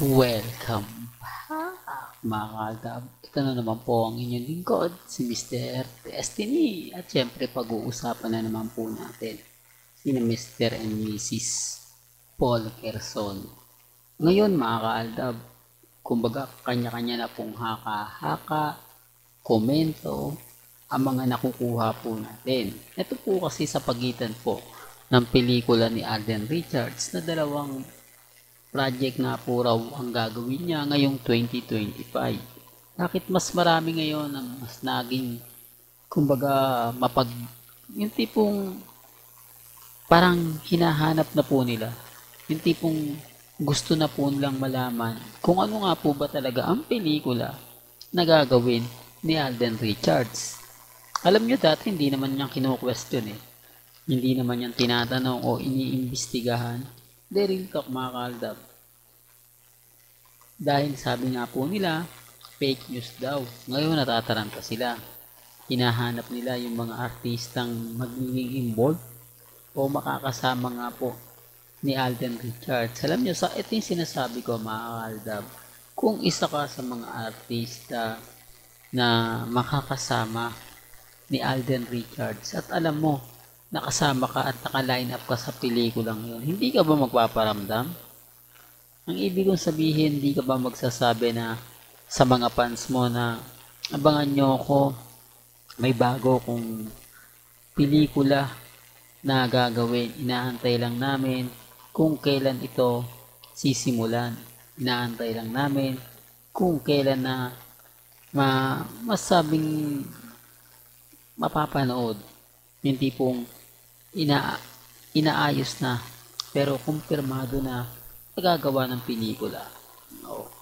Welcome back mga kagab. Ito na naman po ang inyong lingkod, si Mr. Destiny. At syempre pag-uusapan na naman po natin sina Mr. and Mrs. Paul Kerson. Ngayon mga kaaldab, kumbaga kanya-kanya na pong haka-haka, komento, ang mga nakukuha po natin. Ito po kasi sa pagitan po ng pelikula ni Alden Richards na dalawang project nga po raw ang gagawin niya ngayong 2025. Bakit mas marami ngayon ang mas naging kumbaga yung tipong parang hinahanap na po nila, yung tipong gusto na po nilang malaman kung ano nga po ba talaga ang pelikula na gagawin ni Alden Richards. Alam nyo dati hindi naman niyang kino-question hindi naman niyang tinatanong o iniimbestigahan. Real talk mga kaaldab. Dahil sabi nga po nila, fake news daw. Ngayon natataranta sila. Hinahanap nila yung mga artistang magiging involved o makakasama nga po ni Alden Richards. Alam nyo, ito yung sinasabi ko mga kaaldab. Kung isa ka sa mga artista na makakasama ni Alden Richards at alam mo, nakasama ka at naka-line up ka sa pelikulang yun, hindi ka ba magpaparamdam? Ang ibig kong sabihin, hindi ka ba magsasabi na sa mga fans mo na abangan nyo ako, may bago kong pelikula na gagawin, inaantay lang namin kung kailan ito sisimulan, inaantay lang namin kung kailan na masabing mapapanood, yung tipong inaayos na pero kumpirmado na nagagawa ng pelikula. No.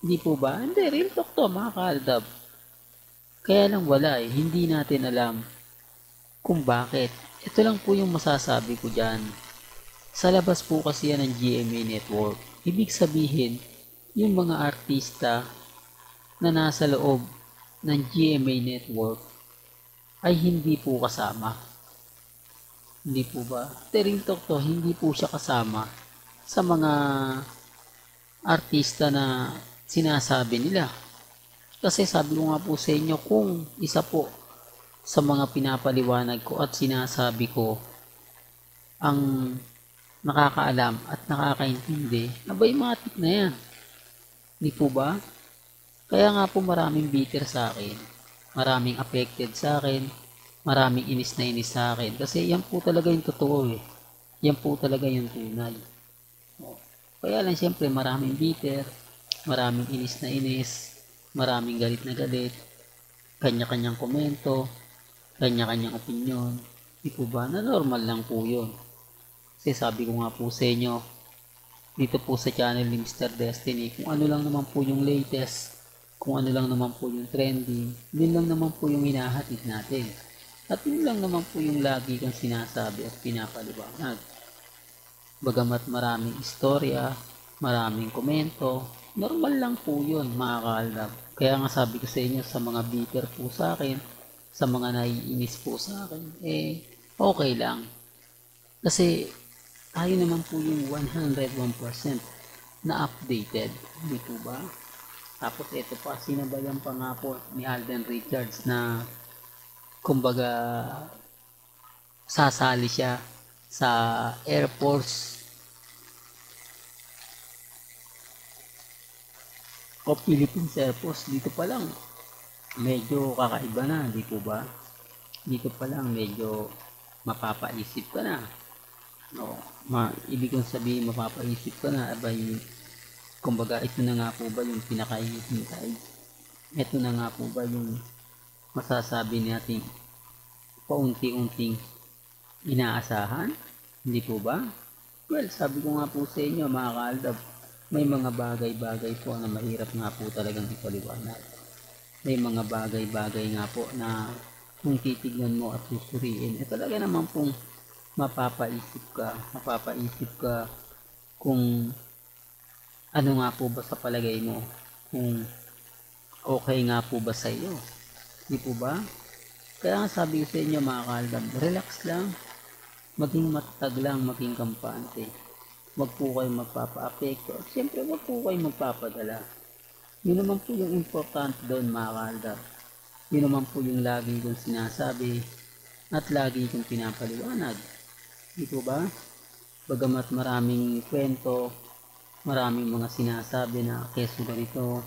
Hindi po ba? Hindi, real talk to mga kaaldab. Kaya lang wala hindi natin alam kung bakit. Ito lang po yung masasabi ko dyan. Sa labas po kasi yan ng GMA Network. Ibig sabihin, yung mga artista na nasa loob ng GMA Network ay hindi po kasama. Hindi po ba? Real talk to, hindi po siya kasama sa mga artista na sinasabi nila. Kasi sabi ko nga po sa inyo, kung isa po sa mga pinapaliwanag ko at sinasabi ko ang nakakaalam at nakakaintindi, abay matik na yan. Hindi po ba? Kaya nga po maraming bitter sa akin, maraming affected sa akin, maraming inis na inis sa akin. Kasi yan po talaga yung totoo Yan po talaga yung tunay. Kaya lang siyempre maraming bitter, maraming inis na inis, maraming galit na galit, kanya-kanyang komento, kanya-kanyang opinyon. Di po ba? Na normal lang po yun. Kasi sabi ko nga po sa inyo, dito po sa channel ni Mr. Destiny, kung ano lang naman po yung latest, kung ano lang naman po yung trending, yun lang naman po yung hinahatid natin. At yun lang naman po yung lagi kong sinasabi at pinapaliwanag. Bagamat maraming istorya, maraming komento, normal lang po yun mga kaaldab. Kaya nga sabi ko sa inyo, sa mga bitter po sa akin, sa mga naiinis po sa akin, okay lang. Kasi tayo naman po yung 101% na updated. Hindi po ba? Tapos ito pa, sinabayan pa nga po ni Alden Richards na kumbaga sasali siya sa Air Force o Philippines Air Force. Dito pa lang medyo kakaiba na, di po ba? Dito pa lang medyo mapapaisip ka na. No, ibig kong sabihin mapapaisip ka na, abay, kumbaga ito na nga po ba yung pinakaihintay? Ito na nga po ba yung masasabi natin paunti-unting inaasahan? Hindi po ba? Well, sabi ko nga po sa inyo mga kaaldab, may mga bagay-bagay po na mahirap nga po talagang ipaliwanag. May mga bagay-bagay nga po na kung titignan mo at susuriin, talaga naman pong mapapaisip ka kung ano nga po ba sa palagay mo, kung okay nga po ba sa iyo. Di po ba? Kaya nga sabi ko sa inyo mga kaaldab, relax lang, maging matatag lang, maging kampante. wag po kayong magpapa-apekto at siyempre wag po kayong magpapadala. Yun naman po yung importante doon mga kaaldab. Yun naman po yung lagi kong sinasabi at lagi kong pinapaliwanag. Di po ba? Bagamat maraming kwento, maraming mga sinasabi na keso ganito,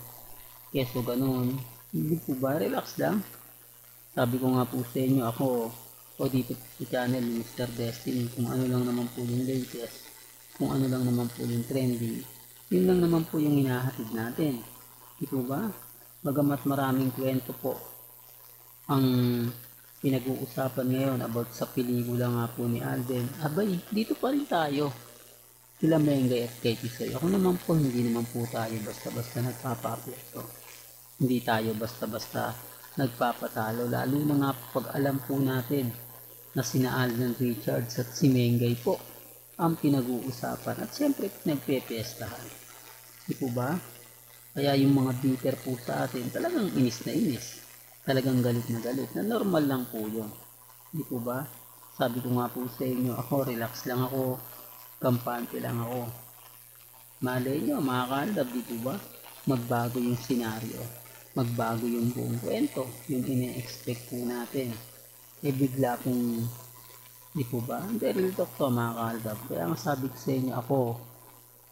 keso ganun, hindi po ba? Relax lang. Sabi ko nga po sa inyo, ako o dito po sa channel ni Mr. Destiny, kung ano lang naman po yung latest, kung ano lang naman po yung trending, yun lang naman po yung hinahatid natin. Di po ba? Bagamat maraming kwento po ang pinag-uusapan ngayon about sa pelikula nga po ni Alden, abay, dito pa rin tayo. Sila Mengay at Katie Soy. Ako naman po, hindi naman po tayo basta-basta nagpapa-apekto. Hindi tayo basta-basta nagpapatalo. Lalo na nga pag alam po natin na sina Alden Richards at si Mengay po ang pinag-uusapan. At siyempre, nagpe-pestahan. Di po ba? Kaya yung mga bitter po sa atin, talagang inis na inis. Talagang galit na galit. Na normal lang po yun. Di po ba? Sabi ko nga po sa inyo, ako relax lang ako. Kampante lang ako. Malay nyo, mga kaaldab, di po ba? Magbago yung senaryo. Magbago yung buong kwento. Yung ine-expect po natin. Eh bigla pong, di po ba? Hindi, real talk to, mga kaaldab. Kaya nga sabi ko sa inyo, ako,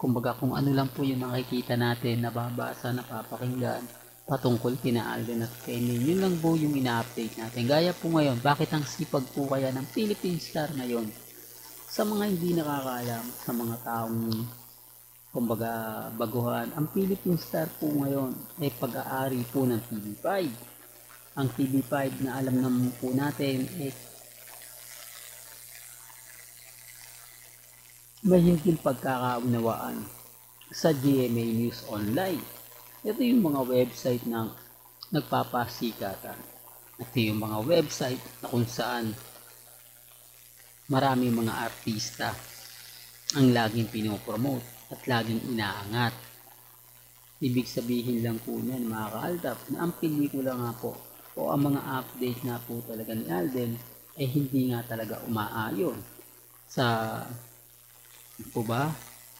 kumbaga kung ano lang po yung nakikita natin, nababasa, napapakinggan, patungkol kina Alden at Kenny, yun lang po yung ina-update natin. Gaya po ngayon, bakit ang sipag po kaya ng Philippine Star ngayon? Sa mga hindi nakakaalam, sa mga taong kumbaga baguhan, ang Philippine Star po ngayon ay pag-aari po ng TV5. Ang TV5 na alam naman po natin ay may higil pagkakaunawaan sa GMA News Online. Ito yung mga website na nagpapasikatan. Ito yung mga website na kung saan marami mga artista ang laging pinopromote at laging inaangat. Ibig sabihin lang po niyan mga kaaldab na ang pelikula nga po o ang mga update nga po talaga ni Alden ay hindi nga talaga umaayon sa po ba?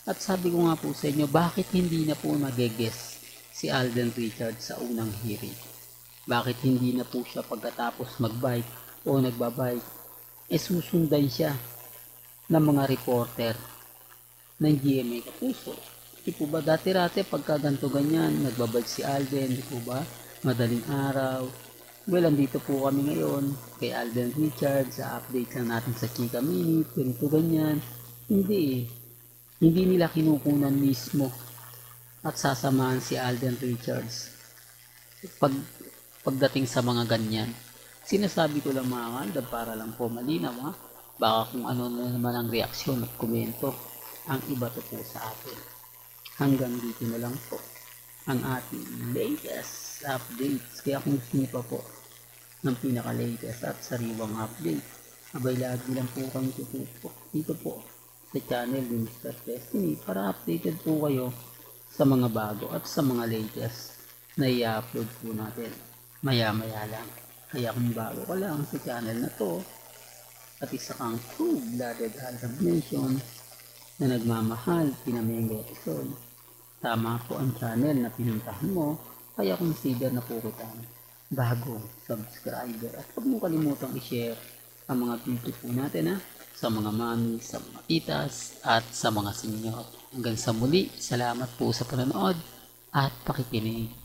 At sabi ko nga po sa inyo, bakit hindi na po nag-guest si Alden Richards sa unang hearing? Bakit hindi na po siya pagkatapos mag-bike o nagbabike susundan siya ng mga reporter ng GMA Kapuso? Di po ba dati-rate pagka ganito ganyan, nagbabike si Alden, di po ba? Madaling araw. Well, andito po kami ngayon kay Alden Richards, sa update lang natin sa Chika Minute, ganito ganyan. Hindi. Hindi nila kinukunan mismo at sasamahan si Alden Richards pagdating sa mga ganyan. Sinasabi ko lang mga kaaldab para lang po malinaw ha. Baka kung ano na naman ang reaksyon at komento ang iba to po sa atin. Hanggang dito na lang po ang ating latest updates. Kaya kung gusto niyo pa po ng pinaka-latest at sariwang update, abay lagi lang po kami tututok dito po sa channel ni Mr. Destiny para updated po kayo sa mga bago at sa mga latest na i-upload po natin maya-maya lang. Kaya kung bago ka lang sa channel na to at isa kang true-blooded Aldab Nation na nagmamahal kina Mengay at Soy, tama po ang channel na pinuntahan mo, kaya consider na po kitang bagong subscriber. At huwag mo kalimutang i-share ang mga video po natin sa mga mami, sa mga titas at sa mga senior. Hanggang sa muli, salamat po sa panonood at pakikinig.